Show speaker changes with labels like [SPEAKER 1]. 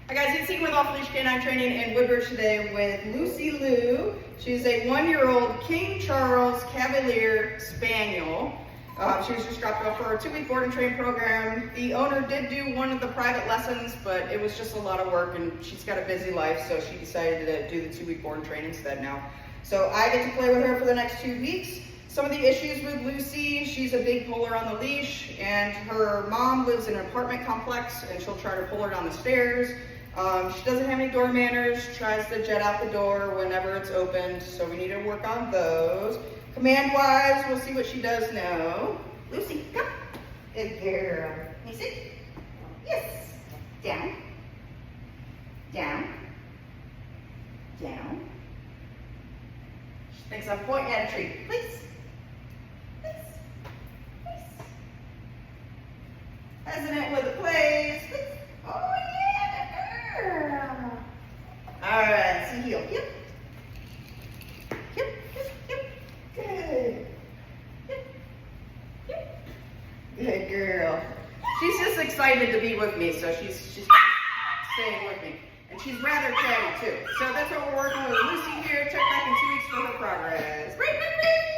[SPEAKER 1] Hi guys, it's Seeking with Off Leash Canine Training in Woodbridge today with Lucy Lou. She's a 1-year-old King Charles Cavalier Spaniel. She was just dropped off for a 2-week board and train program. The owner did do one of the private lessons, but it was just a lot of work and she's got a busy life, so she decided to do the 2-week board and train instead now. So I get to play with her for the next 2 weeks. Some of the issues with Lucy, she's a big puller on the leash, and her mom lives in an apartment complex and she'll try to pull her down the stairs. She doesn't have any door manners, tries to jet out the door whenever it's opened, so we need to work on those. Command-wise, we'll see what she does now. Lucy, come. Good girl. Can you sit? Yes. Down. Down. Down. She thinks I'm pointing at a tree. Please. Please. Please. Hesitant with the plays. Please. Oh, yeah, girl. All right, see heel. Yep. Yep, yep, yep. Good. Yep, yep. Good girl. She's just excited to be with me, so she's staying with me. And she's rather chatty too. So that's what we're working with Lucy here. Check back in 2 weeks for her progress. Ring, ring, ring.